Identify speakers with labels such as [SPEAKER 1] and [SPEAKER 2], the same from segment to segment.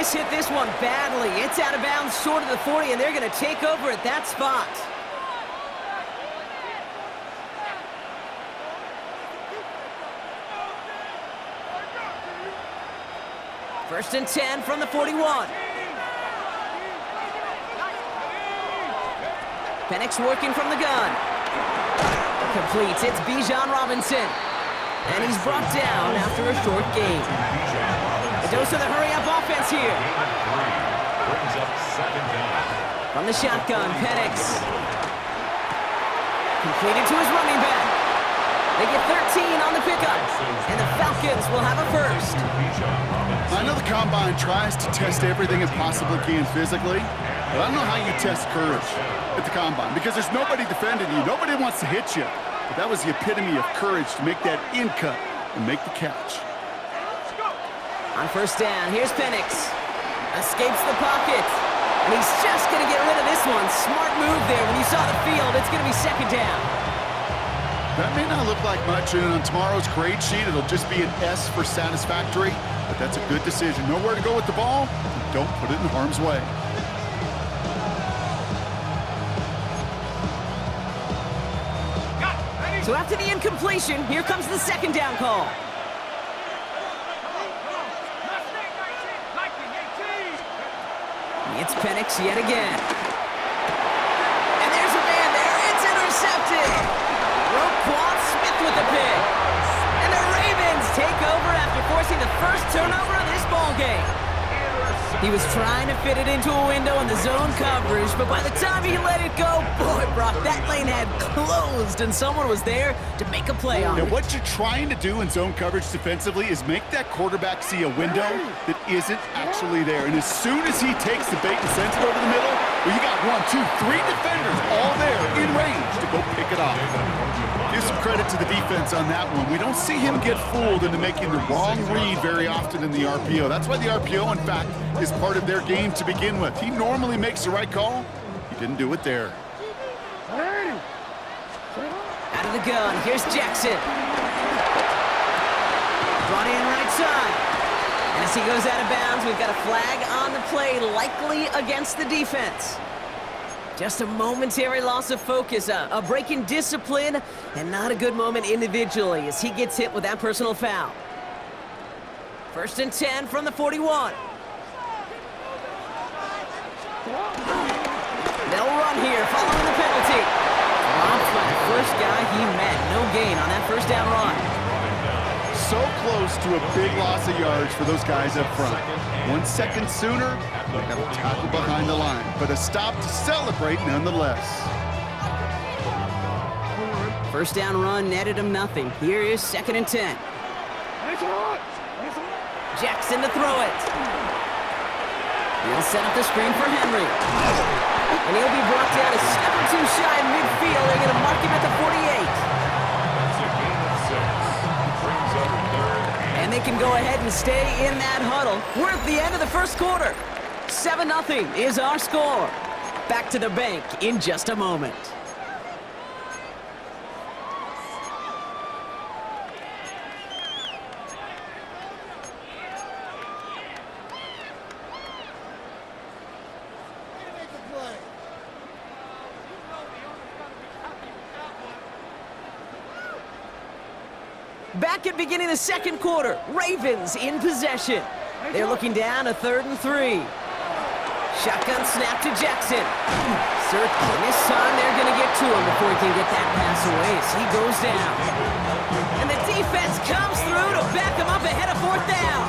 [SPEAKER 1] miss hit this one badly. It's out of bounds short of the 40, and they're going to take over at that spot. First and 10 from the 41. Penix working from the gun. Completes. It's Bijan Robinson. And he's brought down after a short gain. A dose of the hurry-up offense here. From the shotgun, Penix. Completed to his running back. They get 13 on the pickup. And the Falcons will have a first.
[SPEAKER 2] I know the Combine tries to test everything it possibly can physically, but I don't know how you test courage at the Combine because there's nobody defending you. Nobody wants to hit you. But that was the epitome of courage to make that in cut and make the catch.
[SPEAKER 1] On first down, here's Penix. Escapes the pocket. And he's just going to get rid of this one. Smart move there. When you saw the field, it's going to be second down.
[SPEAKER 2] That may not look like much, and on tomorrow's grade sheet, it'll just be an S for satisfactory, but that's a good decision. Nowhere to go with the ball, don't put it in harm's way.
[SPEAKER 1] So after the incompletion, here comes the second down call. It's Penix yet again. And there's a man there. It's intercepted. Roquan Smith with the pick. And the Ravens take over after forcing the first turnover of this ballgame. He was trying to fit it into a window in the zone coverage, but by the time he let it go, boy, Brock, that lane had closed, and someone was there to make a play on it.
[SPEAKER 2] Now, what you're trying to do in zone coverage defensively is make that quarterback see a window that isn't actually there. And as soon as he takes the bait and sends it over the middle, well, you got 1, 2, 3 defenders all there in range to go pick it off. Give some credit to the defense on that one. We don't see him get fooled into making the wrong read very often in the RPO. That's why the RPO, in fact, is part of their game to begin with. He normally makes the right call. He didn't do it there.
[SPEAKER 1] Out of the gun, here's Jackson. Brought in right side. And as he goes out of bounds, we've got a flag on the play, likely against the defense. Just a momentary loss of focus, a break in discipline, and not a good moment individually as he gets hit with that personal foul. First and 10 from the 41. They'll run here following the penalty. Robbed by the first guy he met. No gain on that first down run.
[SPEAKER 2] So close to a big loss of yards for those guys up front. 1 second sooner, they got a tackle behind the line, but a stop to celebrate nonetheless.
[SPEAKER 1] First down run netted him nothing. Here is second and 10. Jackson to throw it. He'll set up the screen for Henry. And he'll be brought down a step or two shy in midfield. They're going to mark him at the 48. And they can go ahead and stay in that huddle. We're at the end of the first quarter. 7-0 is our score. Back to the bank in just a moment. Back at beginning the second quarter, Ravens in possession. They're looking down a 3rd and 3. Shotgun snap to Jackson. Circling. This time they're going to get to him before he can get that pass away as he goes down. And the defense comes through to back him up ahead of 4th down.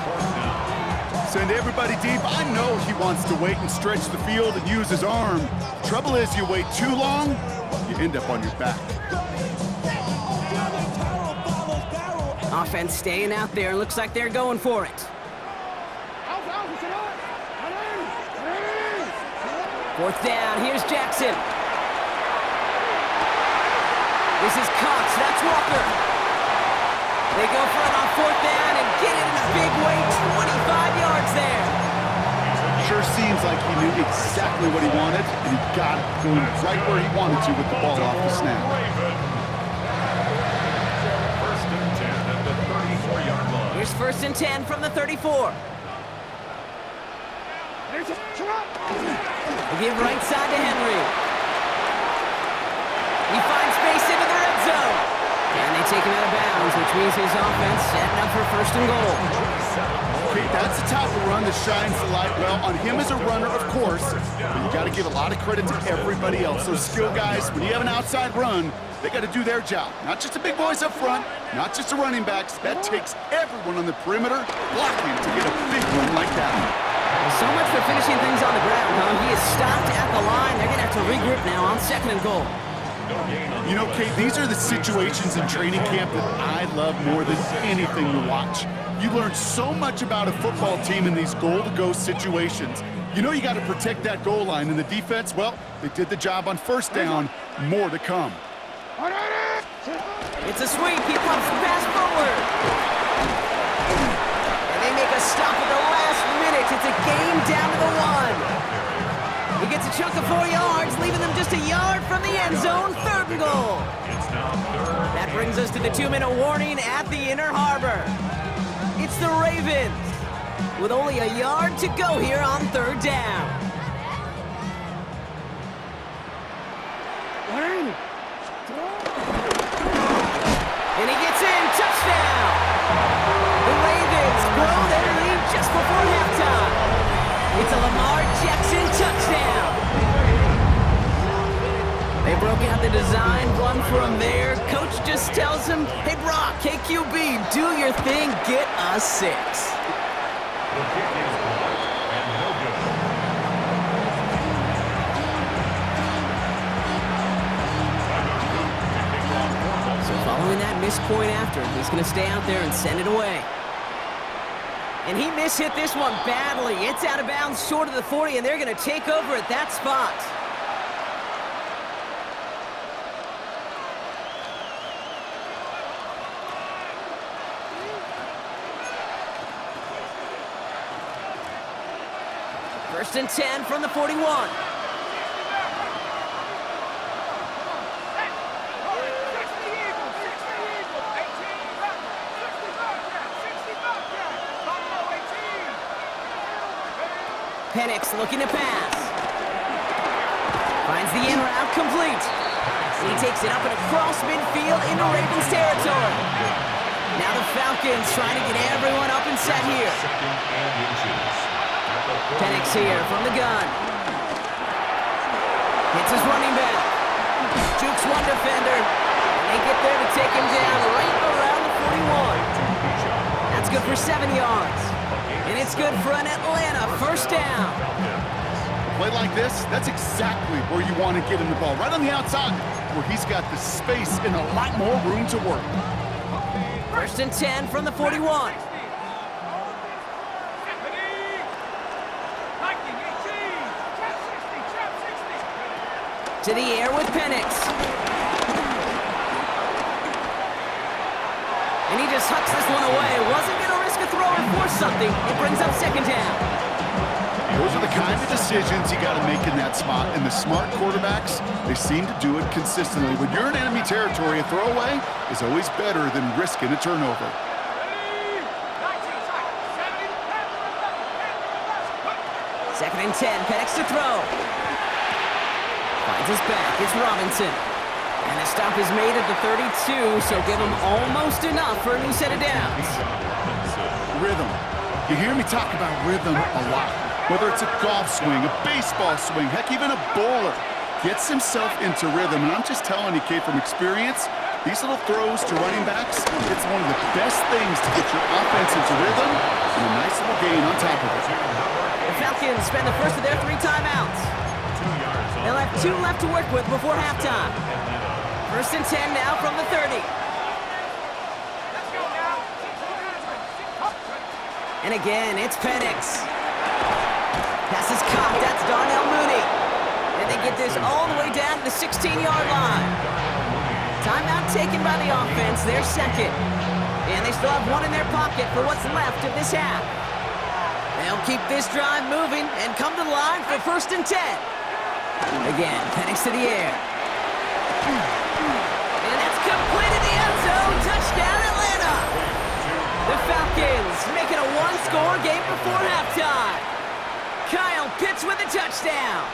[SPEAKER 2] Send everybody deep. I know he wants to wait and stretch the field and use his arm. Trouble is, you wait too long, you end up on your back.
[SPEAKER 1] Offense staying out there. Looks like they're going for it. 4th down. Here's Jackson. This is Cox. That's Walker. They go for it on 4th down and get it in a big way. 25 yards there.
[SPEAKER 2] Sure seems like he knew exactly what he wanted, and he got it going right where he wanted to with the ball off the snap.
[SPEAKER 1] Here's 1st and 10 from the 34. They give right side to Henry. He finds space into the red zone. And they take him out of bounds, which means his offense setting up for first and goal.
[SPEAKER 2] Okay, that's the type of run that shines the light well on him as a runner, of course, but you got to give a lot of credit to everybody else. Those skill guys, when you have an outside run, they got to do their job. Not just the big boys up front, not just the running backs. That takes everyone on the perimeter blocking to get a big run like that.
[SPEAKER 1] So much for finishing things on the ground, huh? He is stopped at the line. They're going to have to regroup now on second and goal.
[SPEAKER 2] You know, Kate, these are the situations in training camp that I love more than anything to watch. You learn so much about a football team in these goal-to-go situations. You know you got to protect that goal line, and the defense, well, they did the job on first down. More to come.
[SPEAKER 1] It's a sweep. He pumps the pass forward. And they make a stop at the last minute. It's a game down to the 1. He gets a chunk of 4 yards, leaving them just a yard from the end zone. Third and goal. That brings us to the 2-minute warning at the Inner Harbor. It's the Ravens with only a yard to go here on third down. And he gets in. Touchdown. The Ravens grow their lead just before halftime. It's a Lamar Jackson touchdown. They broke out the design run for him there. Coach just tells him, hey, Brock, KQB, do your thing, get a 6. So following that missed point after, he's going to stay out there and send it away. And he mishit this one badly. It's out of bounds short of the 40, and they're going to take over at that spot. First and 10 from the 41. Penix looking to pass. Finds the in route complete. He takes it up and across midfield into Ravens territory. Now the Falcons trying to get everyone up and set here. Penix here from the gun. Hits his running back. Jukes one defender. And they get there to take him down right around the 41. That's good for 7 yards. And it's good for an Atlanta first down.
[SPEAKER 2] A play like this, that's exactly where you want to get him the ball. Right on the outside, where he's got the space and a lot more room to work.
[SPEAKER 1] First and 10 from the 41. To the air with Penix. And he just hucks this one away. Wasn't going to risk a throw or force something. It brings up second down.
[SPEAKER 2] Those are the kind of decisions you got to make in that spot. And the smart quarterbacks, they seem to do it consistently. When you're in enemy territory, a throwaway is always better than risking a turnover.
[SPEAKER 1] Second and 10. Penix to throw. Finds his back. It's Robinson. And the stop is made at the 32, so give him almost enough for a new set of downs.
[SPEAKER 2] Rhythm. You hear me talk about rhythm a lot. Whether it's a golf swing, a baseball swing, heck, even a bowler gets himself into rhythm. And I'm just telling you, Kate, from experience, these little throws to running backs, it's one of the best things to get your offense into rhythm and a nice little gain on top of it.
[SPEAKER 1] The Falcons spend the first of their 3 timeouts. They'll have 2 left to work with before halftime. First and 10 now from the 30. And again, it's Penix. Pass is caught. That's Darnell Mooney. And they get this all the way down to the 16-yard line. Timeout taken by the offense. They're second. And they still have 1 in their pocket for what's left of this half. They'll keep this drive moving and come to the line for first and 10. Again, Penix to the air. And it's complete in the end zone. Touchdown, Atlanta. The Falcons make it a 1-score game before halftime. Kyle touchdown.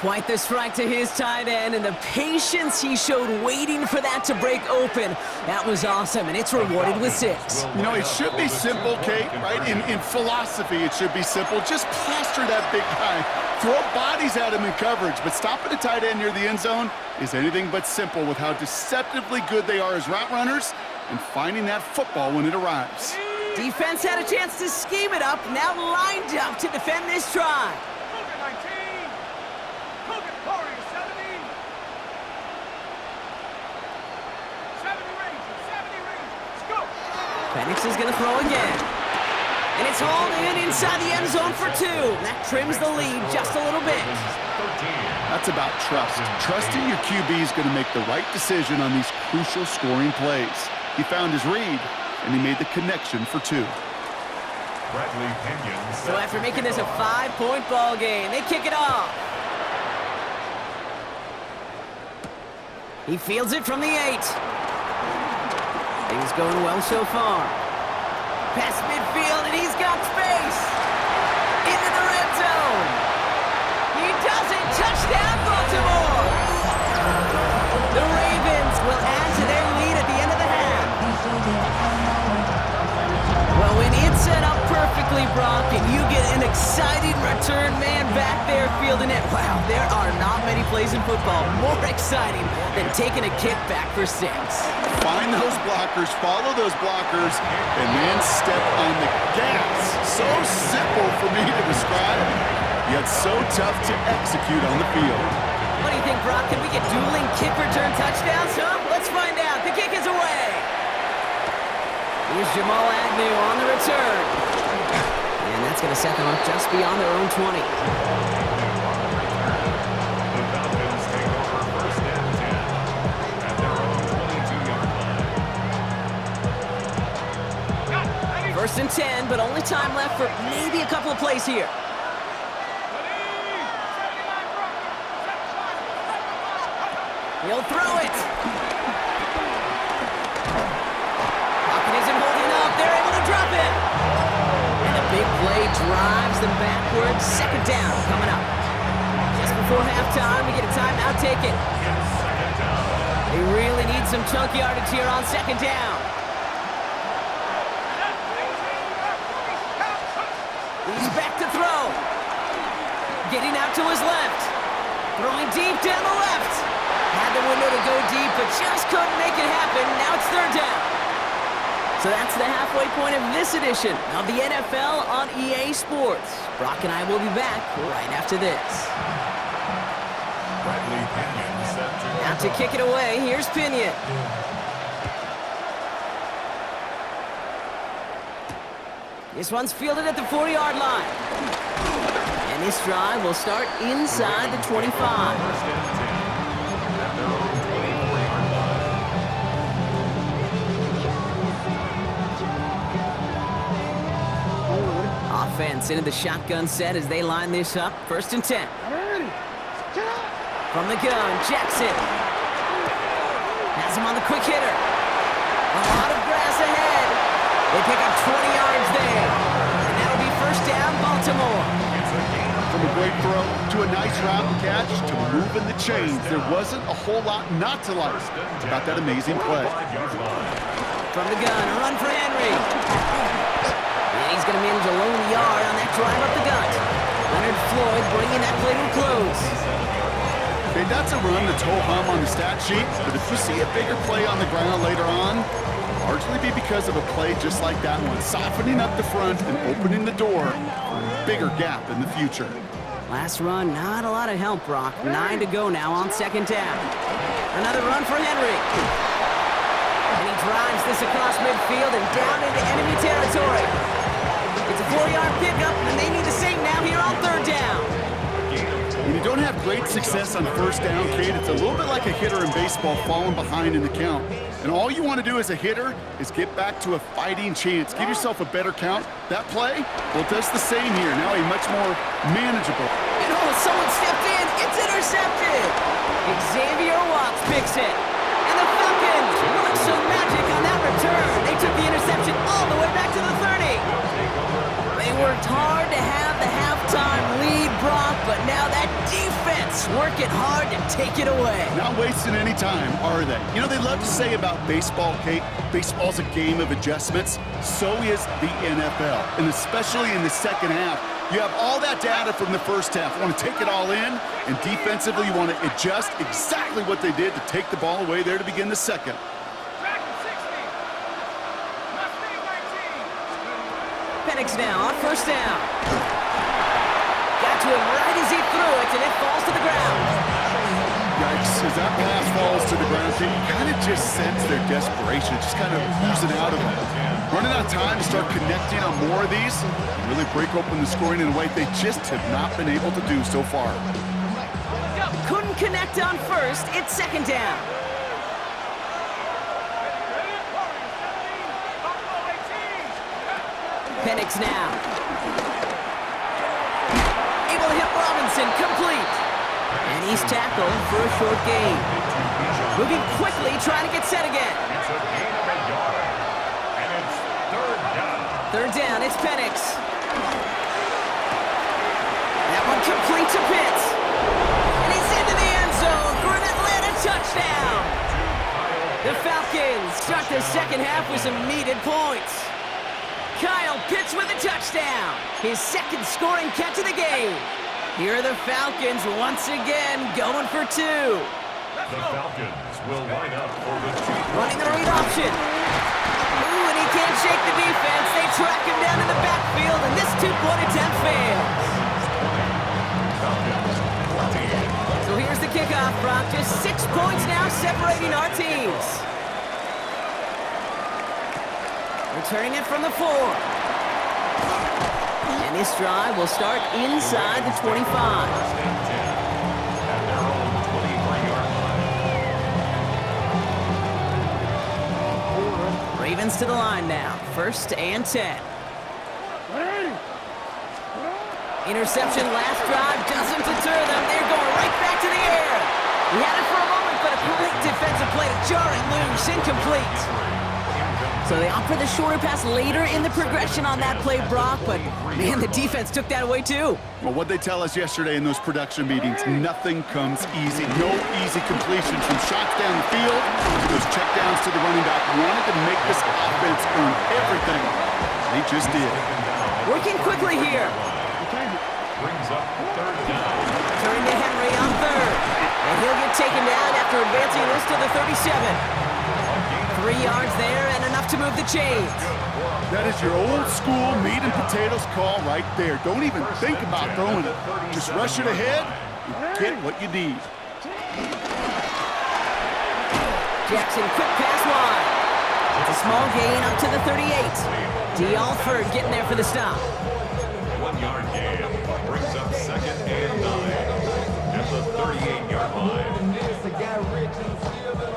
[SPEAKER 1] Quite the strike to his tight end, and the patience he showed waiting for that to break open. That was awesome, and it's rewarded with 6.
[SPEAKER 2] You know, it should be simple, Kate, right? In philosophy, it should be simple. Just plaster that big guy. Throw bodies at him in coverage, but stopping a tight end near the end zone is anything but simple with how deceptively good they are as route runners and finding that football when it arrives.
[SPEAKER 1] Defense had a chance to scheme it up, now lined up to defend this try. Penix is going to throw again. And it's hauled in inside the end zone for 2. That trims the lead just a little bit.
[SPEAKER 2] That's about trust. Trusting your QB is going to make the right decision on these crucial scoring plays. He found his read, and he made the connection for 2.
[SPEAKER 1] So after making this a 5-point ball game, they kick it off. He fields it from the 8. Things going well so far. Past midfield, and he's got space. Into the red zone. He does it. Touchdown, Baltimore. The Ravens will add to their lead at the end of the half. Well, when it's set up perfectly, Brock, and you get an exciting return man back there fielding it, wow, there are not many plays in football more exciting than taking a kick back for 6.
[SPEAKER 2] Find those blockers, follow those blockers, and then step on the gas. So simple for me to describe, yet so tough to execute on the field.
[SPEAKER 1] What do you think, Brock? Can we get dueling kick return touchdowns, huh? Let's find out. The kick is away. Here's Jamal Agnew on the return. And that's going to set them up just beyond their own 20. First and 10, but only time left for maybe a couple of plays here. He'll throw it. Pocket isn't holding up. They're able to drop it. And a big play drives them backwards. Second down coming up. Just before halftime, we get a timeout taken. They really need some chunk yardage here on second down. He's back to throw. Getting out to his left. Throwing deep down the left. Had the window to go deep, but just couldn't make it happen. Now it's third down. So that's the halfway point of this edition of the NFL on EA Sports. Brock and I will be back right after this. Now to kick it away, here's Pinion. This one's fielded at the 40-yard line. And this drive will start inside the 25. Offense into the shotgun set as they line this up. First and 10. From the gun, Jackson. Has him on the quick hitter. A lot of grass ahead. They pick up 20 yards there. And that'll be first down, Baltimore.
[SPEAKER 2] From a great throw to a nice route and catch to moving the chains, there wasn't a whole lot not to like about that amazing play.
[SPEAKER 1] From the gun, a run for Henry. And he's going to manage a lone yard on that drive up the gut. Leonard Floyd bringing that play to a close.
[SPEAKER 2] Okay, that's a run that's ho-hum on the stat sheet, but if you see a bigger play on the ground later on, largely be because of a play just like that one, softening up the front and opening the door for a bigger gap in the future.
[SPEAKER 1] Last run, not a lot of help, Brock. 9 to go now on second down. Another run for Henry. And he drives this across midfield and down into enemy territory. It's a 4-yard pickup, and they need the same now here on third down.
[SPEAKER 2] When you don't have great success on first down, Kate, it's a little bit like a hitter in baseball falling behind in the count. And all you want to do as a hitter is get back to a fighting chance. Give yourself a better count. That play, well, does the same here. Now a much more manageable.
[SPEAKER 1] And oh, someone stepped in. It's intercepted. Xavier Watts picks it. And the Falcons worked some magic on that return. They took the interception all the way back to the 30. They worked hard to have the halftime lead, Brock, but now that defense working hard to take it away.
[SPEAKER 2] Not wasting any time, are they? You know, they love to say about baseball, Kate, baseball's a game of adjustments. So is the NFL, and especially in the second half. You have all that data from the first half. You want to take it all in, and defensively you want to adjust exactly what they did to take the ball away there to begin the second.
[SPEAKER 1] Penix now on first down. Got to him right as he threw it, and it falls to the ground.
[SPEAKER 2] Yikes, as that pass falls to the ground, you kind of just sense their desperation, just kind of oozing out of them. Running out of time to start connecting on more of these, and really break open the scoring in a way they just have not been able to do so far.
[SPEAKER 1] Couldn't connect on first, it's second down. Penix now. Able to hit Robinson, complete. And he's tackled for a short gain. Moving quickly, trying to get set again. Third down, it's Penix. That one complete to Pitts. And he's into the end zone for an Atlanta touchdown. The Falcons start their second half with some needed points. Kyle Pitts with a touchdown. His second scoring catch of the game. Here are the Falcons once again going for two.
[SPEAKER 3] The Falcons will line up for the two.
[SPEAKER 1] Running the read option. Ooh, and he can't shake the defense. They track him down in the backfield, and this two-point attempt fails. So here's the kickoff, Brock. Just 6 points now separating our teams. Returning it from the 4. And this drive will start inside the 25. Ravens to the line now. First and 10. Interception last drive doesn't deter them. They're going right back to the air. We had it for a moment, but a complete defensive play to jar it loose. Incomplete. So they opt for the shorter pass later in the progression on that play, Brock, but man, the defense took that away too.
[SPEAKER 2] Well, what they tell us yesterday in those production meetings, nothing comes easy. No easy completions from shots down the field to those checkdowns to the running back. Wanted to make this offense earn everything. They just did.
[SPEAKER 1] Working quickly here.
[SPEAKER 3] Brings up third down.
[SPEAKER 1] Turning to Henry on third. And he'll get taken down after advancing this to the 37. 3 yards there and enough to move the chains.
[SPEAKER 2] That is your old school meat and potatoes call right there. Don't even think about throwing it. Just rush it ahead and get what you need.
[SPEAKER 1] Jackson, quick pass wide. It's a small gain up to the 38. D. Alford getting there for the stop.
[SPEAKER 3] 1 yard gain brings up second and 9 at the 38-yard line.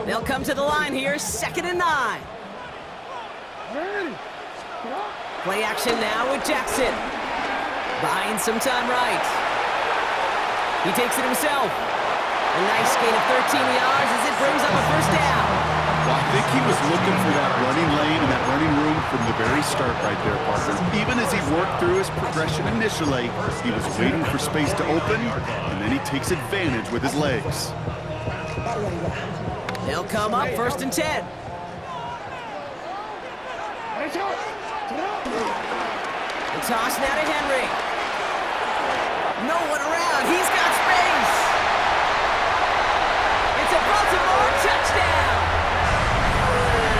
[SPEAKER 1] They'll come to the line here, second and 9. Play action now with Jackson. Buying some time right. He takes it himself. A nice gain of 13 yards as it brings up a first down.
[SPEAKER 2] Well, I think he was looking for that running lane and that running room from the very start right there, partner. Even as he worked through his progression initially, he was waiting for space to open, and then he takes advantage with his legs.
[SPEAKER 1] They'll come up first and 10. The toss now to Henry. No one around. He's got space. It's a Baltimore touchdown.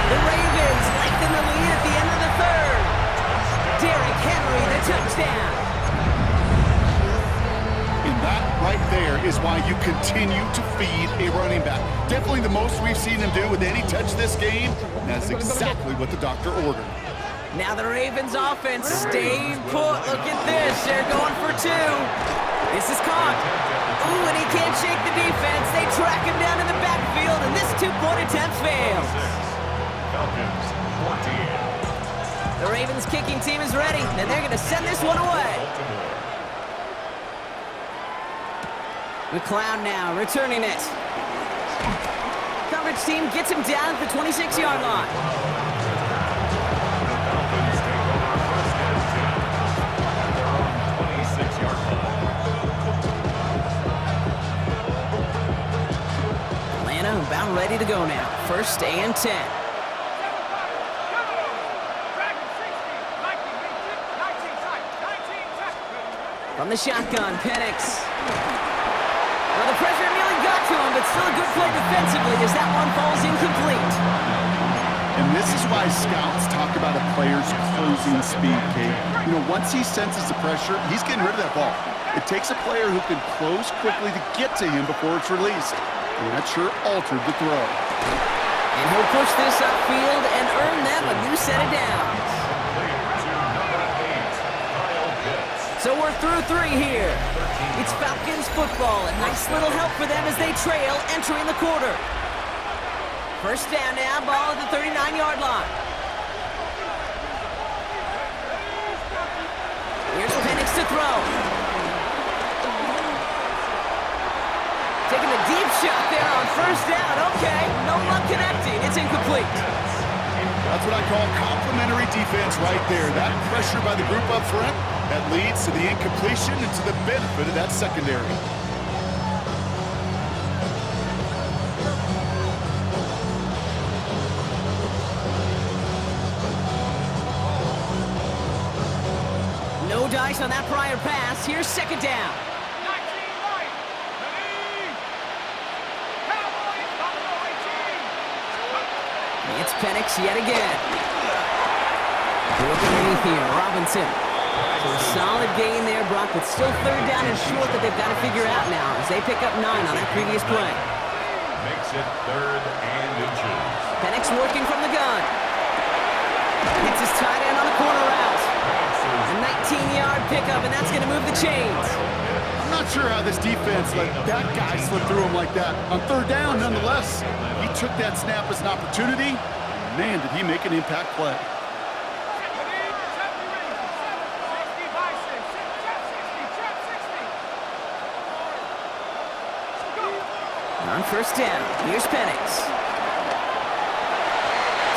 [SPEAKER 1] The Ravens lengthen the lead at the end of the third. Derrick Henry, the touchdown.
[SPEAKER 2] And that right there is why you continue to feed a running back. Definitely the most we've seen him do with any touch this game. And that's exactly what the doctor ordered.
[SPEAKER 1] Now the Ravens offense staying put. Look at this. They're going for two. This is caught. Ooh, and he can't shake the defense. They track him down in the backfield, and this two-point attempt fails.
[SPEAKER 3] Falcons 14.
[SPEAKER 1] The Ravens kicking team is ready, and they're going to send this one away. McLeod now returning it. Coverage team gets him down at the 26-yard line. ready to go now. 1st and 10. From the shotgun, Penix. Well, the pressure nearly got to him, but still a good play defensively as that one falls incomplete.
[SPEAKER 2] And this is why scouts talk about a player's closing speed, Kate. You know, once he senses the pressure, he's getting rid of that ball. It takes a player who can close quickly to get to him before it's released. And that sure altered the throw.
[SPEAKER 1] And he'll push this upfield and earn them a new set of downs. So we're through 3 here. It's Falcons football. A nice little help for them as they trail entering the quarter. 1st down now, ball at the 39-yard line. Here's Penix to throw. Taking a deep shot there on 1st down. Okay, no luck connecting. It's incomplete.
[SPEAKER 2] That's what I call complimentary defense right there. That pressure by the group up front, that leads to the incompletion and to the benefit of that secondary.
[SPEAKER 1] No dice on that prior pass. Here's 2nd down. It's Penix yet again. Look underneath here, Robinson. So a solid gain there, Brock, but still 3rd down and short that they've got to figure out now as they pick up 9 on that previous play.
[SPEAKER 3] Makes it 3rd and inches.
[SPEAKER 1] Penix working from the gun. Hits his tight end on the corner route. A 19-yard pickup, and that's going to move the chains.
[SPEAKER 2] I'm not sure how this defense let that guy slip through him like that. On 3rd down, nonetheless, he took that snap as an opportunity. Man, did he make an impact play.
[SPEAKER 1] On 1st down, here's Penix.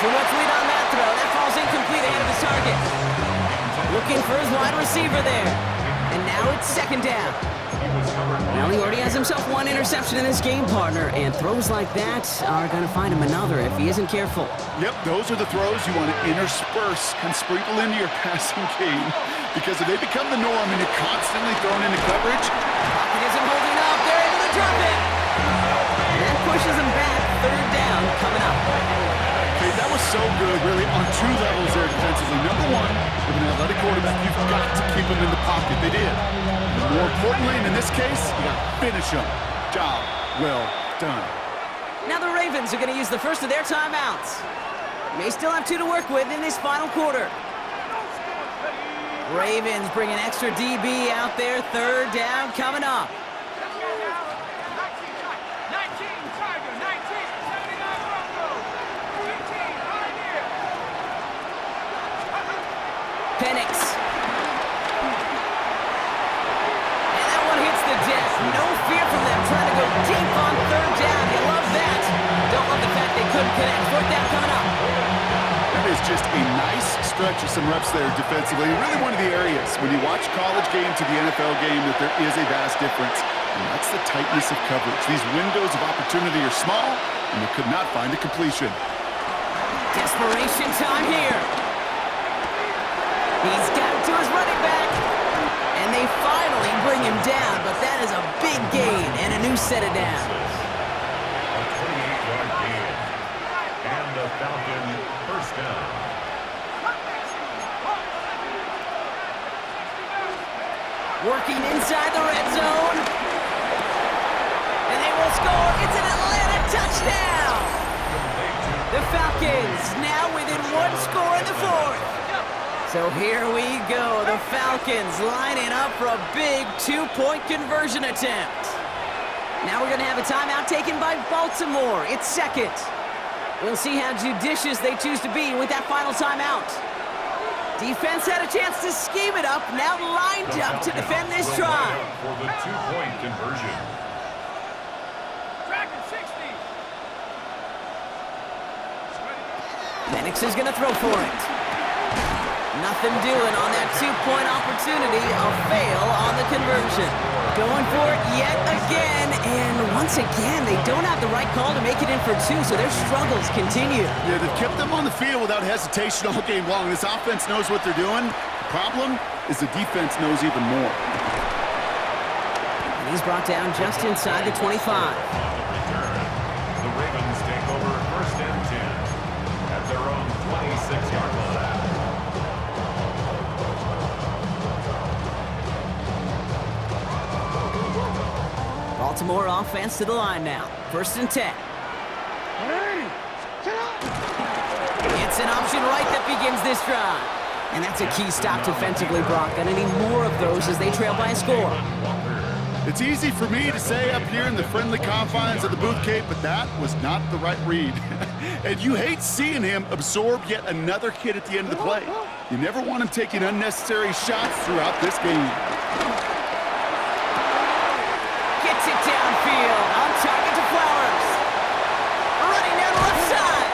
[SPEAKER 1] Too much lead on that throw. That falls incomplete ahead of his target. Looking for his wide receiver there. And now it's 2nd down. Well, he already has himself 1 interception in his game, partner, and throws like that are going to find him another if he isn't careful.
[SPEAKER 2] Yep, those are the throws you want to intersperse and sprinkle into your passing game. Because if they become the norm and you're constantly thrown into coverage,
[SPEAKER 1] Pocket isn't holding up. They're able to drop it. And that pushes him back. 3rd down coming up.
[SPEAKER 2] okay, that was so good, really, on 2 levels there defensively. Number 1, with an athletic quarterback, you've got to keep him in the pocket. They did. And more importantly, and in this case, you got to finish him. Job well done.
[SPEAKER 1] Now the Ravens are going to use the first of their timeouts. May still have 2 to work with in this final quarter. Ravens bring an extra DB out there. 3rd down coming up. Penix. And that one hits the deck. No fear from them trying to go deep on 3rd down. You love that. Don't love the fact they couldn't connect. 4th down coming up.
[SPEAKER 2] That is just a nice stretch of some reps there defensively. Really one of the areas when you watch college game to the NFL game that there is a vast difference. And that's the tightness of coverage. These windows of opportunity are small, and they could not find a completion.
[SPEAKER 1] Desperation time here. He's got it to his running back. And they finally bring him down, but that is a big gain and a new set of downs.
[SPEAKER 3] A 28-yard gain. And the Falcon 1st down.
[SPEAKER 1] Working inside the red zone. And they will score. It's an Atlanta touchdown. The Falcons now within 1 score in the 4th. So here we go. The Falcons lining up for a big 2-point conversion attempt. Now we're going to have a timeout taken by Baltimore. It's 2nd. We'll see how judicious they choose to be with that final timeout. Defense had a chance to scheme it up, now lined up to defend this drive.
[SPEAKER 3] For the 2-point conversion.
[SPEAKER 1] Penix is going to throw for it. Nothing doing on that 2-point opportunity. A fail on the conversion. Going for it yet again, and once again, they don't have the right call to make it in for two, so their struggles continue.
[SPEAKER 2] Yeah, they've kept them on the field without hesitation all game long. This offense knows what they're doing. The problem is the defense knows even more.
[SPEAKER 1] And he's brought down just inside the 25.
[SPEAKER 3] The Ravens take over first and 10 at their own 26-yard line.
[SPEAKER 1] Baltimore offense to the line now. First and 10. It's an option right that begins this drive. And that's a key stop defensively, Brock. Gonna need more of those as they trail by a score.
[SPEAKER 2] It's easy for me to say up here in the friendly confines of the Booth Cape, but that was not the right read. And you hate seeing him absorb yet another hit at the end of the play. You never want him taking unnecessary shots throughout this game.
[SPEAKER 1] Gets it downfield. On target to Flowers. Running down the left side.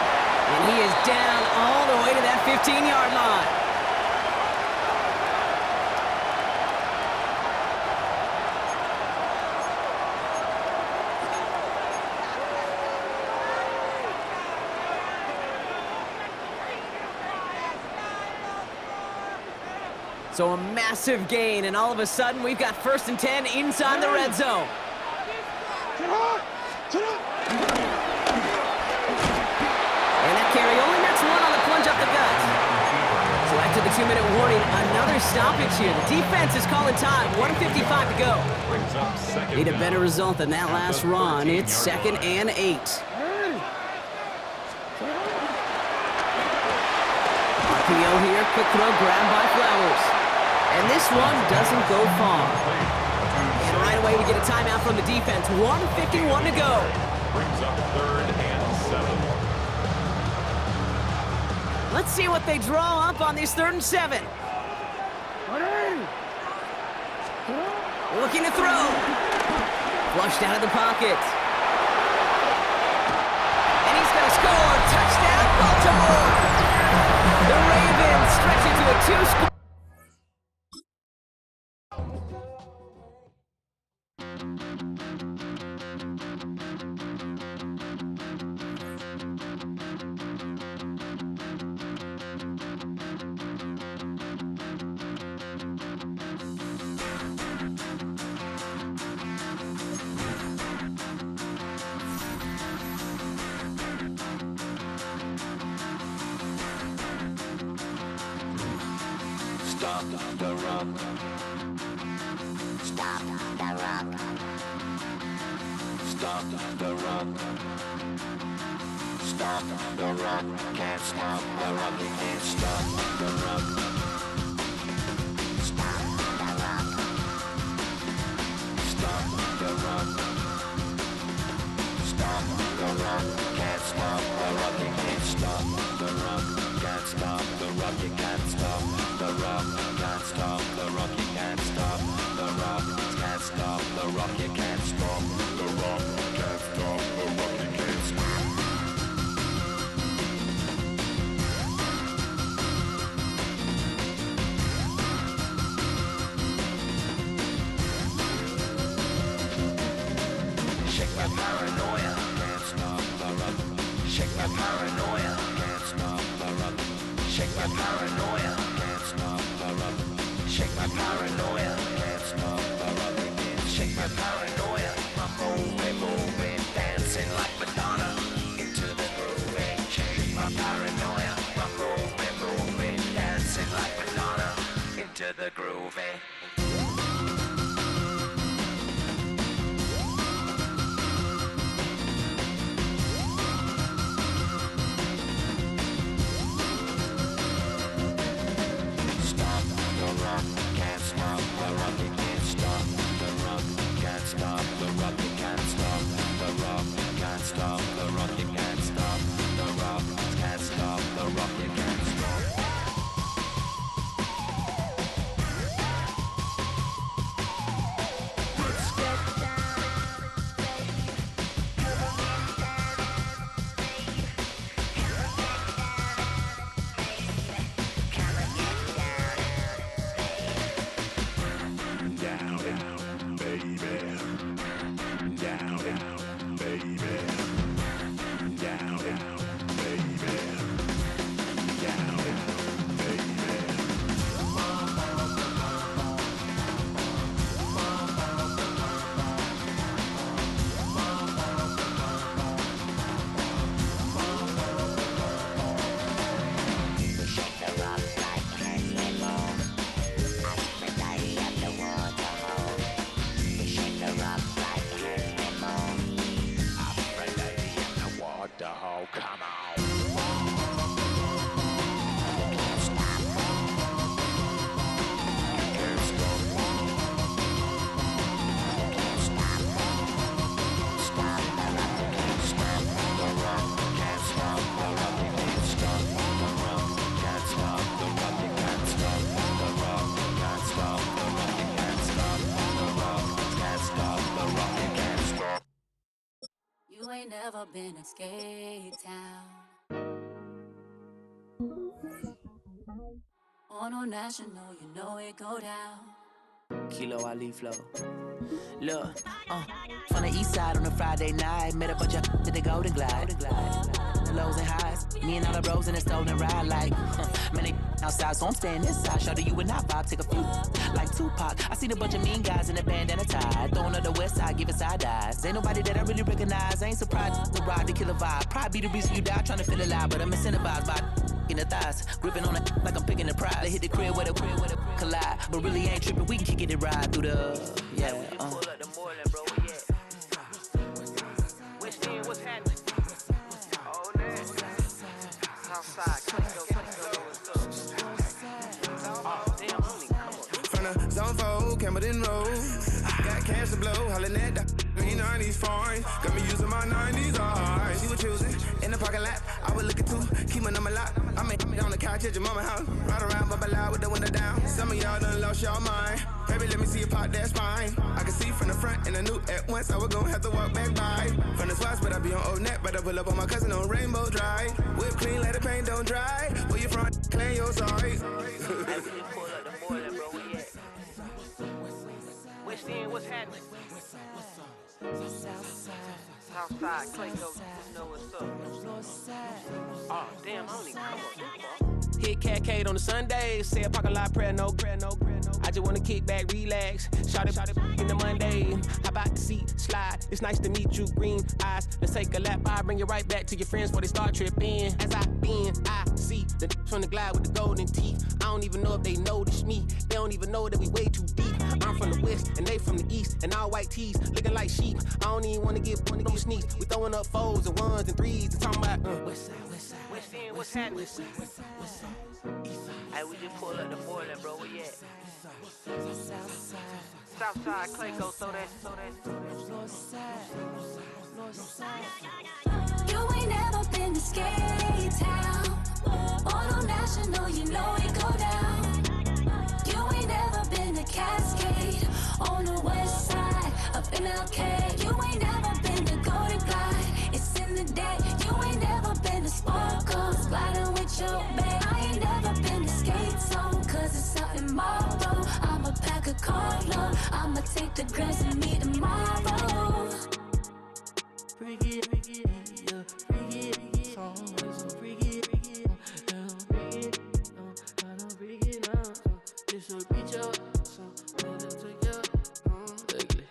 [SPEAKER 1] And he is down all the way to that 15-yard line. So a massive gain, and all of a sudden, we've got first and 10 inside the red zone. And that carry only nets one on the plunge up the gut. So after the 2-minute warning, another stoppage here. The defense is calling time, 1:55 to go. Need a better result than that last run. It's 2nd and 8. RPO here, quick throw, grabbed by Flowers. And this one doesn't go far. And right away, we get a timeout from the defense. 1:51 to go.
[SPEAKER 3] Brings up 3rd and 7.
[SPEAKER 1] Let's see what they draw up on this 3rd and 7. Looking to throw. Flushed out of the pocket. And he's going to score. Touchdown, Baltimore. The Ravens stretch it to a 2-score.
[SPEAKER 4] Stop the run. Stop the run. Stop the run. Stop the run. Can't stop the run. You can't stop the run. Stop the run. Stop the run. Stop the run. Can't stop the run. You can't stop the run. Can't stop the run. You can't stop the run. Can't stop the run. You can't stop the run. Can't stop the run. You can't stop the run. Can't stop the run. You can't stop. Shake my paranoia. Can't stop the run. Shake my paranoia. Can't stop the run. Shake my paranoia. Can't stop the run. Shake my paranoia. Can't stop the run. Shake my paranoia. I'm moving, moving, dancing like Madonna into the groove. Shake my paranoia. I'm moving, moving, dancing like Madonna into the groove. Stop the run, can't stop the run, you can't stop the run, can't stop the run, you can't stop the run, can't stop the run, you can't stop the run, can't stop the run, you can't stop. come on.
[SPEAKER 5] You ain't never been in skate town. On a national, you know it go down.
[SPEAKER 6] Kilo Ali flow. Look, from the east side on a Friday night, met a bunch of to the Golden Glide. The lows and highs, me and all the bros in a stolen ride like, man, they outside, so I'm staying inside. Shout to you and I vibe, take a few, like Tupac. I seen a bunch of mean guys in a bandana tie, throwing up the west side, giving side eyes. Ain't nobody that I really recognize, I ain't surprised to ride the killer vibe. Probably be the reason you die, trying to feel alive, but I'm incentivized by in the thighs, gripping on it like I'm picking the prize. They hit the crib where the collide, but really ain't tripping. We can kick it and ride through the
[SPEAKER 7] Pull up the Moreland, bro. Yeah. West End, what's happening? Oh, man. Southside, Clingo, what's up? Oh, damn, homie, come on.
[SPEAKER 8] From the zone 4, Campbellton Road. Got cash to blow, hollin' at the green 90s foreign. Got me using my 90s eyes. You were choosing in the parking lot. I was looking too, keep my number locked. I mean, on the couch at your mama house. Ride around, bubble loud with the window down. Some of y'all done lost y'all mind. Baby, let me see you pop that spine. I can see from the front and I knew at once I was gonna have to walk back by. From the spots, but I be on Old Neck. Better pull up on my cousin on Rainbow Drive. Whip clean, let the paint don't dry. Where you from? Clean your side.
[SPEAKER 7] Hey, we just pull up the Moreland, bro. Where you at? West End, what's happening? Southside, Clingo, you know what's up. Oh, damn, homie, come on.
[SPEAKER 9] Hit Catcade on the Sundays, say a parking lot prayer, no. I just wanna kick back, relax, shout it in the Monday. How about the seat, slide, it's nice to meet you, green eyes. Let's take a lap, I'll bring you right back to your friends before they start tripping. As I see the from the glide with the golden teeth. I don't even know if they notice me, they don't even know that we way too deep. I'm from the west, and they from the east, and all white tees, looking like sheep. I don't even wanna get one of those sneaks. We throwing up fours and ones and threes, and talking about
[SPEAKER 7] West End, what's happening? Hey, we just pull up the Moreland, bro. Where you at? Southside, Clingo, throw that.
[SPEAKER 5] You ain't never been to skate town. On a national, you know it go down. You ain't never been to Cascade. On the west side, up in LK. You ain't never been to Golden Glide. It's in the day. You ain't never been to Sparkles, gliding with your babe. I ain't never been to Skate Zone, cause it's out in Marlboro. I'ma pack a Carlo, I'ma take the grass and meet tomorrow.
[SPEAKER 6] Bring it, yeah, bring it, song, so bring it, I don't bring it now, this will reach out, so let it take you, ugly.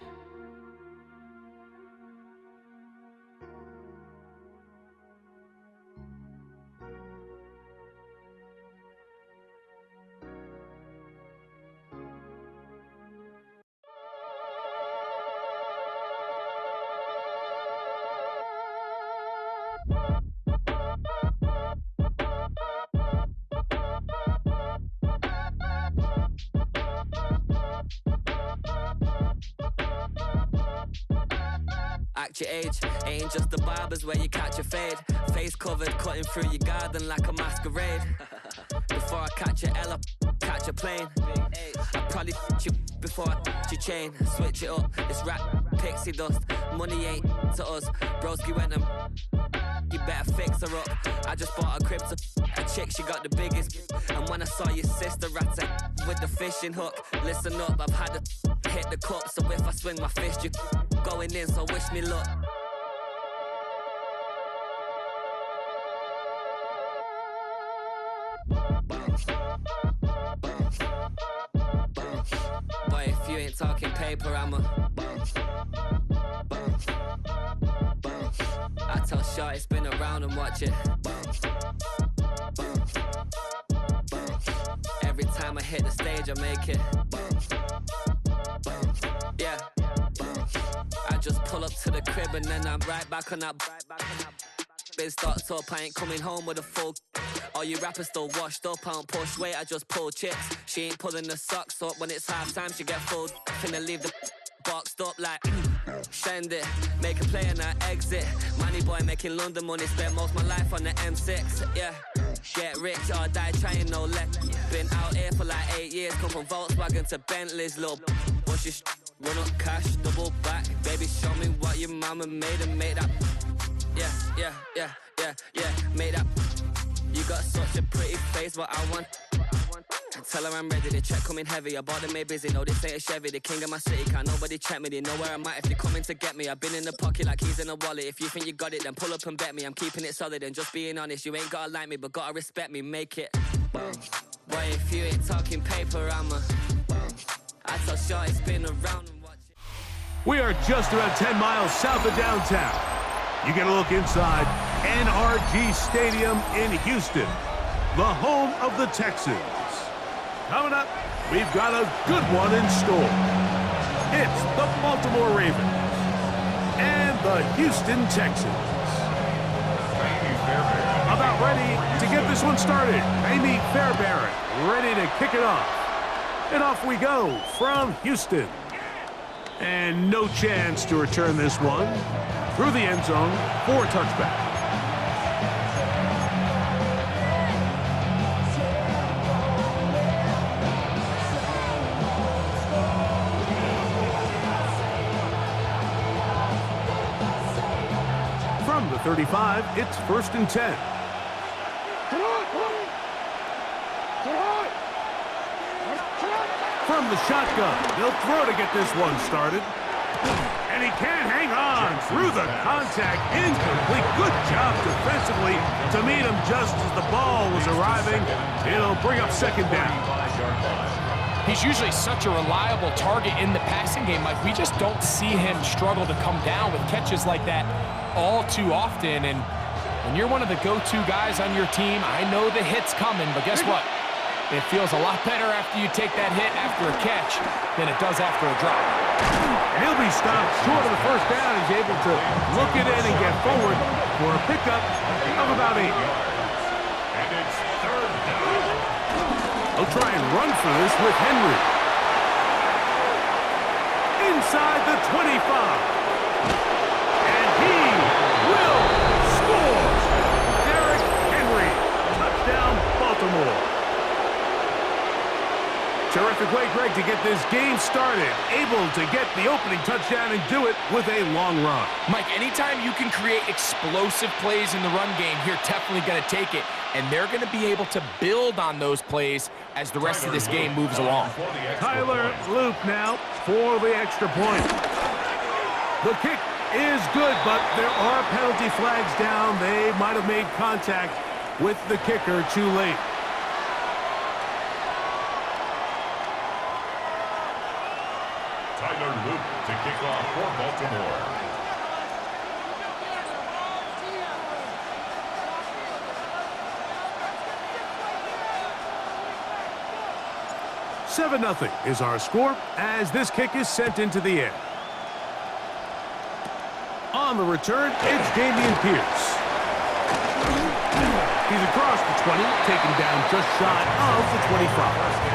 [SPEAKER 10] Act your age, ain't just the barbers where you catch a fade. Face covered, cutting through your garden like a masquerade. Before I catch a L, catch a plane. I probably you before I your chain. Switch it up, it's rap, pixie dust. Money ain't to us, broski went and you better fix her up. I just bought a crib to a chick, she got the biggest. And when I saw your sister at it with the fishing hook, listen up, I've had to hit the cup. So if I swing my fist, you going in, so wish me luck. Boy, if you ain't talking paper, I'm a I tell Shorty spin around and watch it. Every time I hit the stage, I make it. Yeah. I just pull up to the crib and then I'm right back on that. been stocked up, I ain't coming home with a full. All you rappers still washed up, I don't push weight, I just pull chips. She ain't pulling the socks up when it's half time, she get full. Finna leave the boxed up like send it, make a play and I exit. Money boy making London money, spent most of my life on the M6. Yeah, get rich or die trying, no let. Been out here for like 8 years, come from Volkswagen to Bentleys, little what's your run up cash, double back. Baby, show me what your mama made and make that. Yeah, make that. You got such a pretty face, but I want. Tell her I'm ready, the check coming heavy. I bought them made busy, no this ain't a Chevy. The king of my city, can't nobody check me. They know where I'm at if they coming to get me. I've been in the pocket like keys in a wallet. If you think you got it, then pull up and bet me. I'm keeping it solid and just being honest. You ain't gotta like me, but gotta respect me, make it. Boy, if you ain't talking paper, I tell Shorty spin around and watch it.
[SPEAKER 11] We are just about 10 miles south of downtown. You get a look inside NRG Stadium in Houston, the home of the Texans. Coming up, we've got a good one in store. It's the Baltimore Ravens and the Houston Texans. About ready to get this one started. Amy Fairbairn ready to kick it off. And off we go from Houston. And no chance to return this one through the end zone for a touchback. From the 35, it's 1st and 10. From the shotgun, they'll throw to get this one started. And he can't hang on through the contact. Incomplete. Good job defensively to meet him just as the ball was arriving. It'll bring up 2nd down.
[SPEAKER 12] He's usually such a reliable target in the passing game. Like, we just don't see him struggle to come down with catches like that all too often. And when you're one of the go-to guys on your team, I know the hit's coming, but guess what? It feels a lot better after you take that hit after a catch than it does after a drop.
[SPEAKER 11] And he'll be stopped short of the 1st down. He's able to look it in and get forward for a pickup of about 8.
[SPEAKER 3] And it's 3rd down.
[SPEAKER 11] He'll try and run for this with Henry. Inside the 25. And he will score. Derrick Henry. Touchdown, Baltimore. Terrific way, Greg, to get this game started. Able to get the opening touchdown and do it with a long run.
[SPEAKER 12] Mike, anytime you can create explosive plays in the run game, you're definitely going to take it. And they're going to be able to build on those plays as the rest of this game moves along.
[SPEAKER 11] Tyler Luke now for the extra point. The kick is good, but there are penalty flags down. They might have made contact with the kicker too late.
[SPEAKER 3] Tyler Luke to kick off for Baltimore.
[SPEAKER 11] $7-0 is our score as this kick is sent into the air. On the return, it's Dameon Pierce. He's across the 20, taken down just shy of the 25.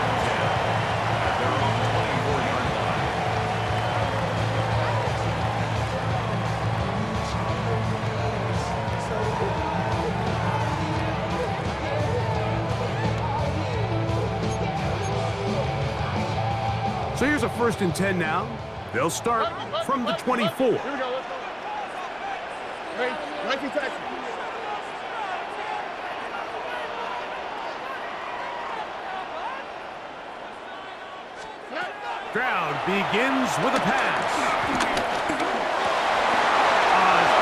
[SPEAKER 11] So here's a 1st and 10 now. They'll start from the 24.
[SPEAKER 13] Here we go. Hey, 19 tackle.
[SPEAKER 11] Crowd begins with a pass.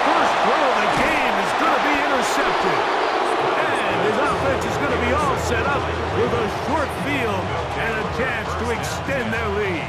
[SPEAKER 11] First throw of the game is going to be intercepted. And his offense is going to be all set up with a short field and a chance to extend their lead.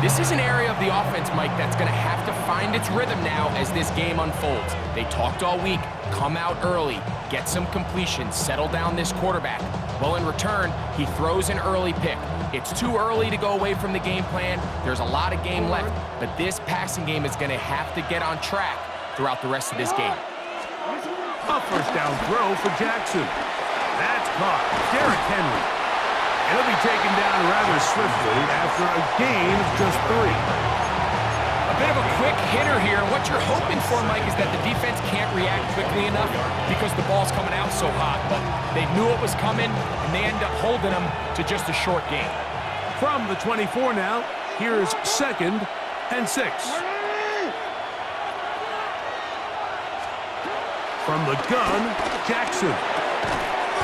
[SPEAKER 12] This is an area of the offense, Mike, that's going to have to find its rhythm now as this game unfolds. They talked all week, come out early, get some completions, settle down this quarterback. Well, in return, he throws an early pick. It's too early to go away from the game plan. There's a lot of game left, but this passing game is going to have to get on track throughout the rest of this game.
[SPEAKER 11] A first down throw for Jackson. That's caught. Derrick Henry. He'll be taken down rather swiftly after a gain of just 3.
[SPEAKER 12] A bit of a quick hitter here. What you're hoping for, Mike, is that the defense can't react quickly enough because the ball's coming out so hot. But they knew it was coming, and they end up holding them to just a short gain.
[SPEAKER 11] From the 24 now, here's 2nd and 6. From the gun, Jackson.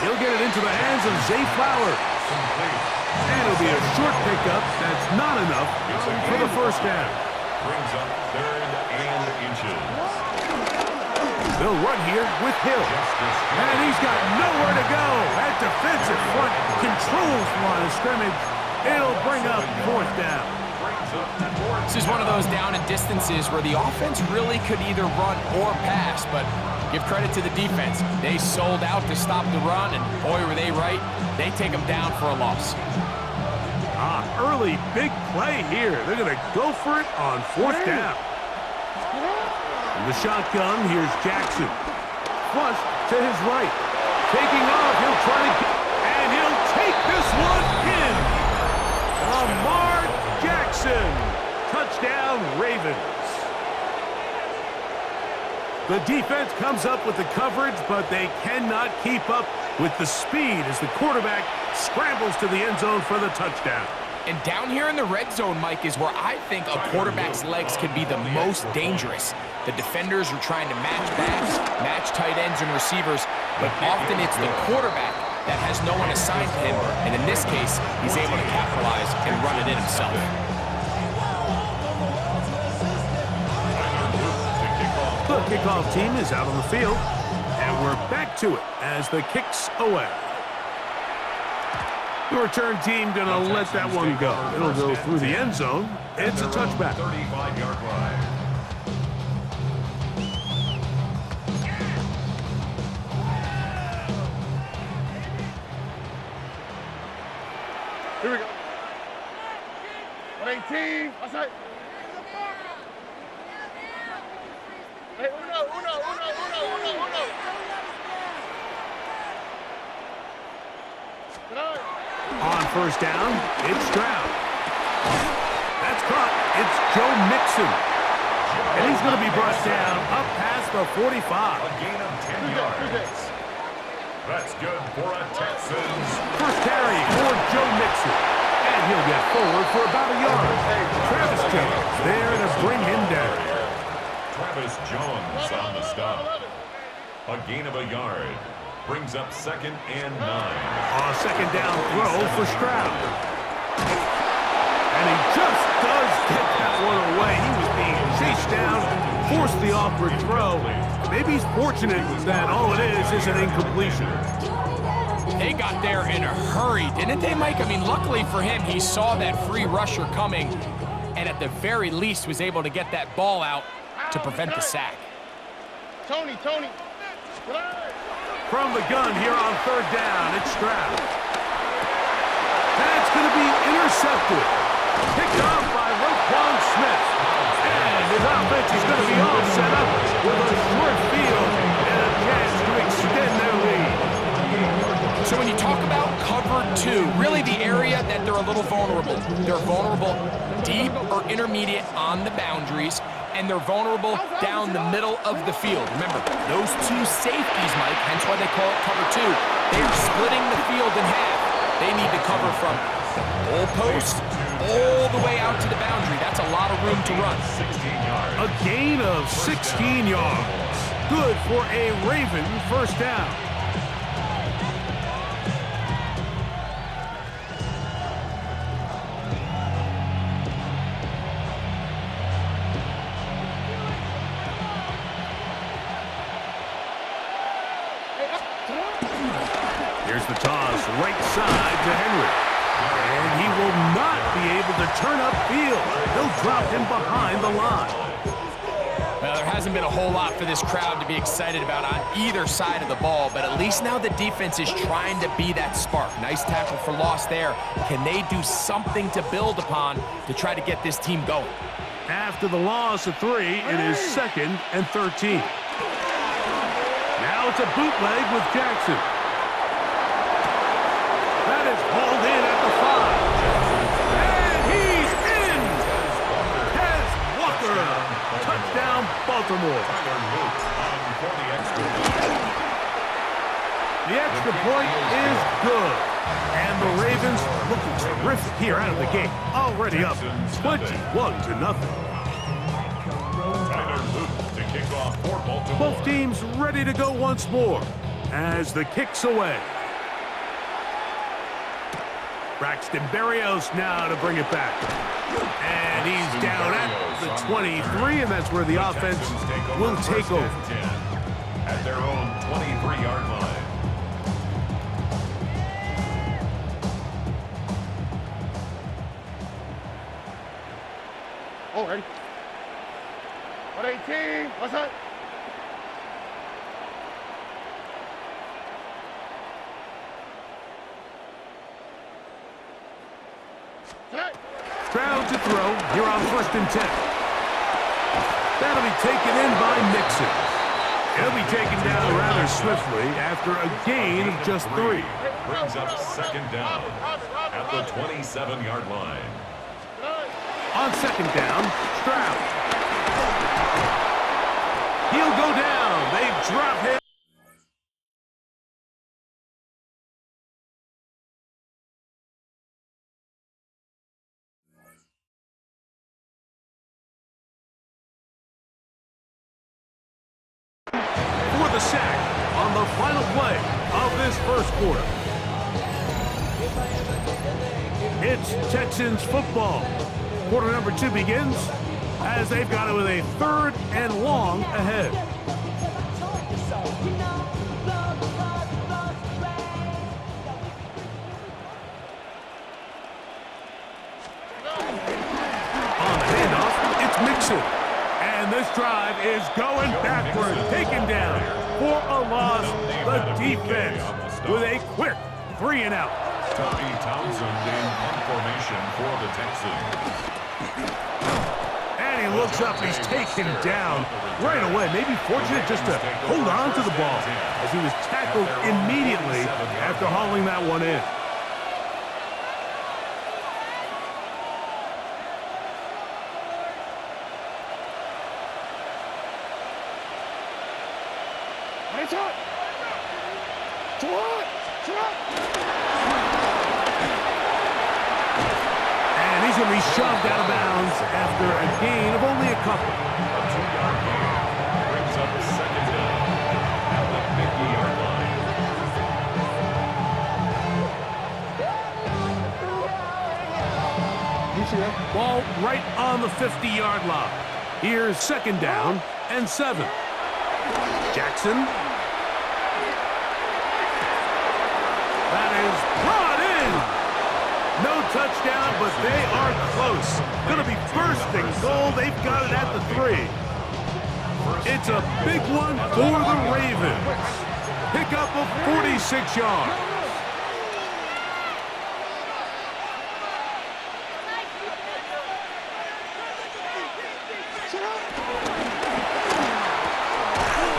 [SPEAKER 11] He'll get it into the hands of Zay Flowers. And it'll be a short pickup that's not enough for the first down.
[SPEAKER 3] Brings up 3rd and inches.
[SPEAKER 11] They'll run here with Hill. And he's got nowhere to go. That defensive front controls the line of scrimmage. It'll bring up 4th down.
[SPEAKER 12] This is one of those down and distances where the offense really could either run or pass, but give credit to the defense. They sold out to stop the run, and boy, were they right. They take them down for a loss.
[SPEAKER 11] Early big play here. They're going to go for it on 4th down. In the shotgun, here's Jackson. Flush to his right. Taking off, he'll try to get, and he'll take this one in. Lamar Jackson. Touchdown, Ravens. The defense comes up with the coverage, but they cannot keep up with the speed as the quarterback scrambles to the end zone for the touchdown.
[SPEAKER 12] And down here in the red zone, Mike, is where I think a quarterback's legs can be the most dangerous. The defenders are trying to match backs, match tight ends and receivers, but often it's the quarterback that has no one assigned to him, and in this case, he's able to capitalize and run it in himself.
[SPEAKER 11] The kickoff team is out on the field, and we're back to it as the kick's away. The return team going to let that one go. It'll go through the end zone. It's a touchback.
[SPEAKER 3] 35-yard line.
[SPEAKER 13] Here we go. 118. Outside. Hey, uno.
[SPEAKER 11] On first down, it's Stroud. That's caught. It's Joe Mixon. And he's going to be brought down up past the 45.
[SPEAKER 3] A gain of 10 yards. That's good for a Texans.
[SPEAKER 11] First carry for Joe Mixon. And he'll get forward for about a yard. Travis Jones there to bring him down.
[SPEAKER 3] Travis Jones on the stop. A gain of a yard. Brings up 2nd and 9.
[SPEAKER 11] A second down throw for Stroud. And he just does get that one away. He was being chased down, forced the awkward throw. Maybe he's fortunate that all it is an incompletion.
[SPEAKER 12] They got there in a hurry, didn't they, Mike? I mean, luckily for him, he saw that free rusher coming, and at the very least was able to get that ball out to prevent the sack.
[SPEAKER 13] Tony.
[SPEAKER 11] From the gun here on third down, it's Stroud. That's going to be intercepted. Picked off by Roquan Smith. And his offense is going to be all set up with a short field and a chance to extend their lead.
[SPEAKER 12] So when you talk about cover 2, really the area that they're a little vulnerable. They're vulnerable deep or intermediate on the boundaries, and they're vulnerable down the middle of the field. Remember, those two safeties, Mike, hence why they call it cover 2, they are splitting the field in half. They need to cover from the goalpost all the way out to the boundary. That's a lot of room to run.
[SPEAKER 3] 16 yards.
[SPEAKER 11] A gain of 16 yards. Good for a Raven first down. Here's the toss, right side to Henry. And he will not be able to turn upfield. They'll drop him behind the line.
[SPEAKER 12] Well, there hasn't been a whole lot for this crowd to be excited about on either side of the ball, but at least now the defense is trying to be that spark. Nice tackle for loss there. Can they do something to build upon to try to get this team going?
[SPEAKER 11] After the loss of 3, it is 2nd and 13. Now it's a bootleg with Jackson. That is hauled in at the 5. And he's in! Tez Walker! Touchdown, Baltimore. The extra point is good. And the Ravens looking terrific here out of the gate. Already up 21-0. Both teams ready to go once more as the kick's away. Braxton Berrios now to bring it back. And he's down at the 23, and that's where the offense will take over.
[SPEAKER 3] At their own 23-yard line.
[SPEAKER 13] Oh, ready? 118. What's up?
[SPEAKER 11] Stroud to throw here on 1st and 10. That'll be taken in by Mixon. He'll be taken down rather swiftly after a gain of just 3.
[SPEAKER 3] Brings up 2nd down at the 27-yard line.
[SPEAKER 11] On 2nd down, Stroud. He'll go down. They drop him. For the sack on the final play of this first quarter. It's Texans football. Quarter number 2 begins as they've got it with a 3rd and long ahead. On the handoff, it's Mixon. And this drive is going backward, taken down for a loss. The defense with a quick 3 and out.
[SPEAKER 3] Tommy Townsend in punt formation for the Texans.
[SPEAKER 11] And he looks up, he's taken down right away. Maybe fortunate just to hold on to the ball as he was tackled immediately after hauling that one in. And he's going to be shoved out of bounds after a gain of only a couple.
[SPEAKER 3] A 2-yard gain brings up 2nd down at the 50-yard line.
[SPEAKER 11] Ball right on the 50-yard line. Here's 2nd down and 7. Jackson. That is brought in. No touchdown, but they are close. Going to be 1st and goal. They've got it at the 3. It's a big one for the Ravens. Pickup of 46 yards.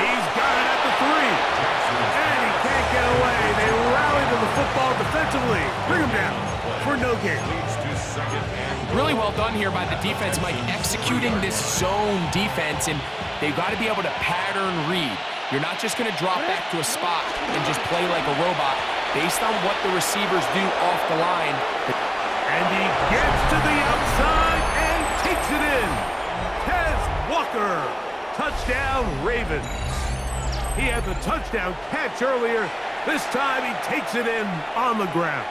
[SPEAKER 11] He's got it at the 3. And he can't get away. They rally to the football defensively. Bring him down for no gain.
[SPEAKER 12] Really well done here by the defense, Mike, executing this zone defense, and they've got to be able to pattern read. You're not just going to drop back to a spot and just play like a robot based on what the receivers do off the line.
[SPEAKER 11] And he gets to the outside and takes it in. Tez Walker, touchdown Ravens. He had the touchdown catch earlier. This time he takes it in on the ground.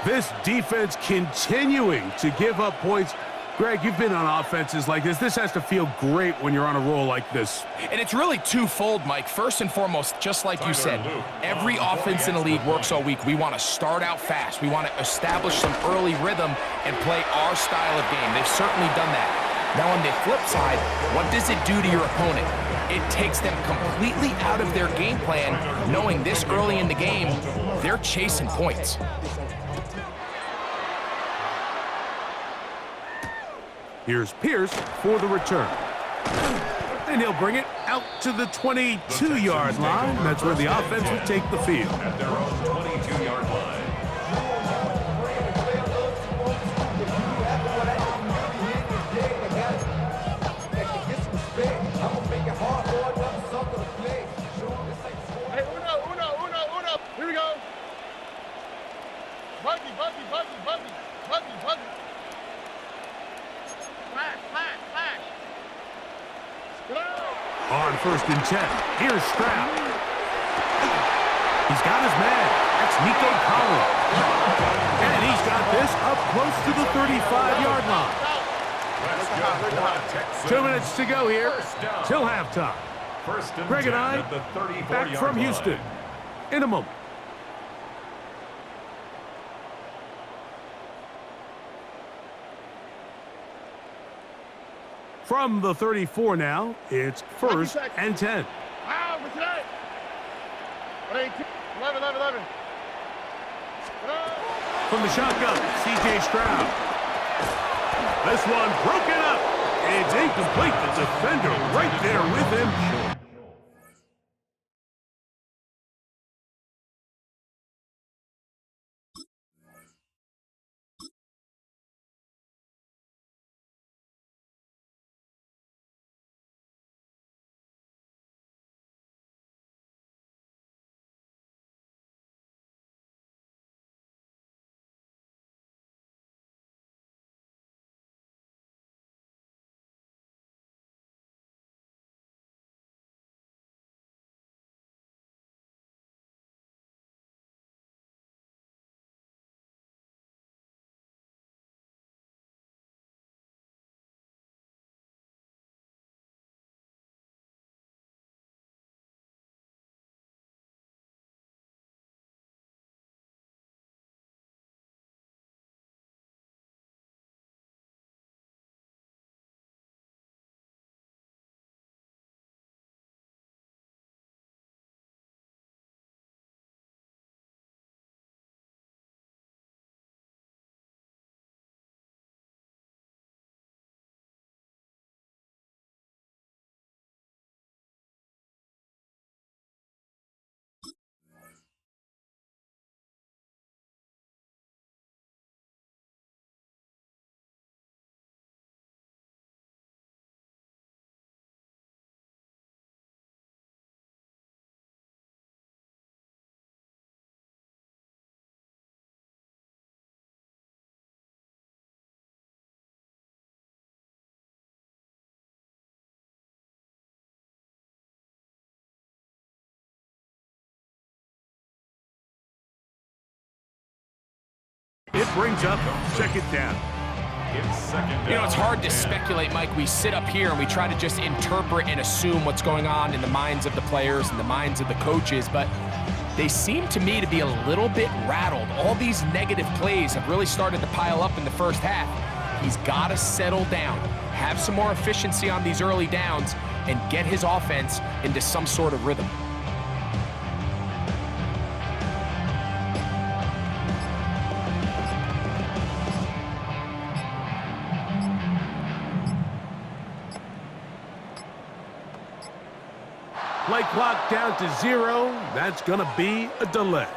[SPEAKER 11] This defense continuing to give up points. Greg, you've been on offenses like this. This has to feel great when you're on a roll like this.
[SPEAKER 12] And it's really twofold, Mike. First and foremost, just like you said, every offense in the league works all week. We want to start out fast. We want to establish some early rhythm and play our style of game. They've certainly done that. Now on the flip side, what does it do to your opponent? It takes them completely out of their game plan, knowing this early in the game, they're chasing points.
[SPEAKER 11] Here's Pierce for the return. And he'll bring it out to the 22-yard line. That's where the offense will take the field.
[SPEAKER 3] At their own 22-yard line.
[SPEAKER 13] Hey, uno. Here we go. Buggy. Flash.
[SPEAKER 11] On 1st and 10, here's Stroud. He's got his man. That's Nico Collins. And he's got this up close to the 35-yard line. 2 minutes to go here till halftime. Greg and I back from Houston in a moment. From the 34 now, it's 1st and 10.
[SPEAKER 13] Wow, what's that? 11.
[SPEAKER 11] From the shotgun, C.J. Stroud. This one broken up. And it's incomplete. The defender right there with him. It brings up 2nd down.
[SPEAKER 3] It's 2nd down.
[SPEAKER 12] You know, it's hard to speculate, Mike. We sit up here and we try to just interpret and assume what's going on in the minds of the players and the minds of the coaches, but they seem to me to be a little bit rattled. All these negative plays have really started to pile up in the first half. He's got to settle down, have some more efficiency on these early downs, and get his offense into some sort of rhythm.
[SPEAKER 11] Play clock down to 0. That's going to be a delay.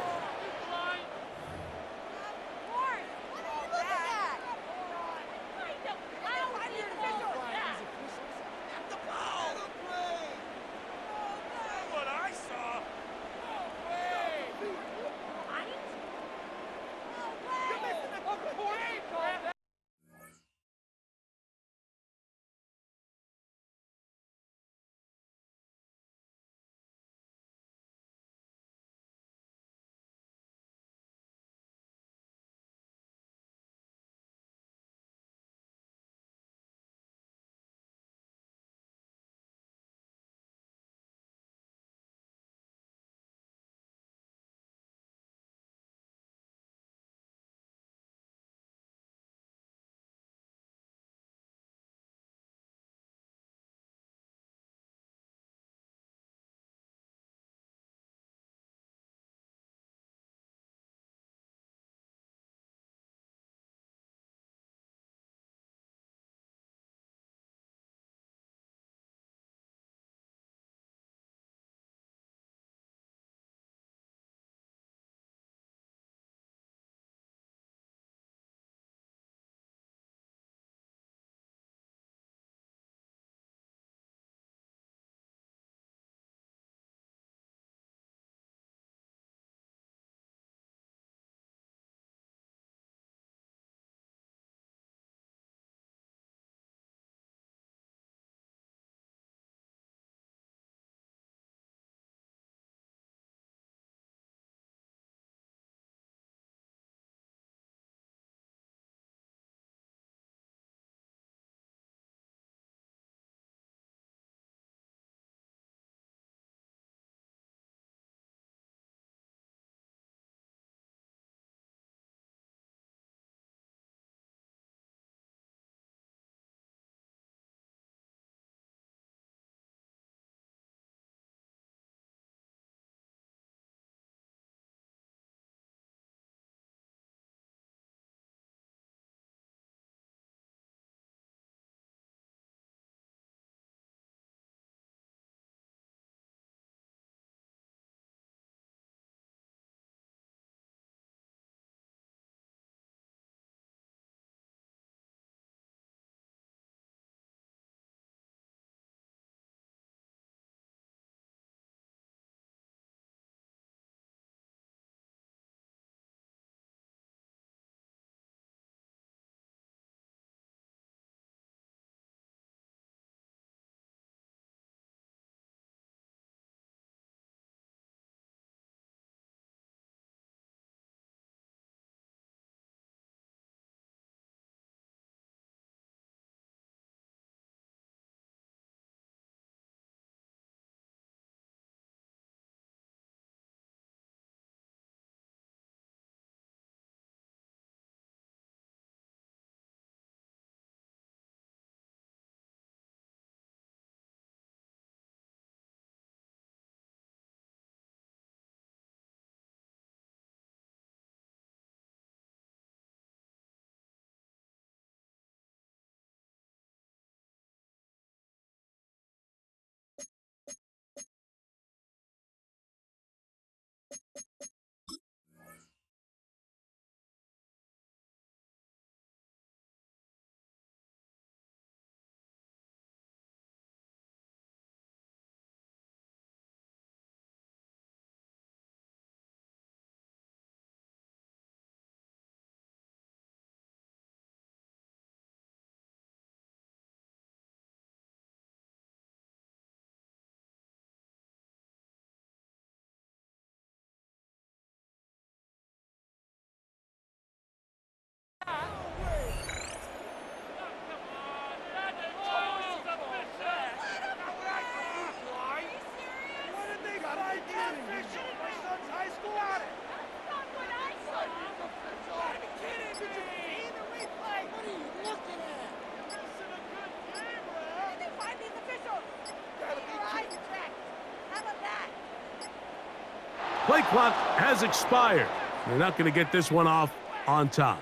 [SPEAKER 11] Play clock has expired. They're not going to get this one off on time.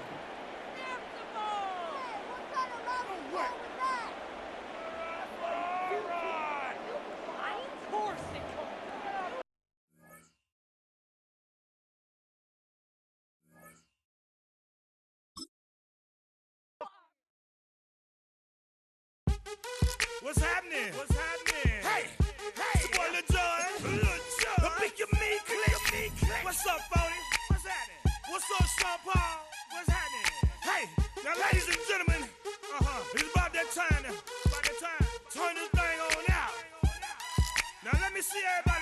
[SPEAKER 8] What's happening? What's happening? Hey, it's your boy Lil Jon. The pick your meat click. What's up, Phony? What's happening? What's up, Sean Paul? What's happening? Hey, now ladies and gentlemen, it's about that time. Turn this thing on out. Now let me see everybody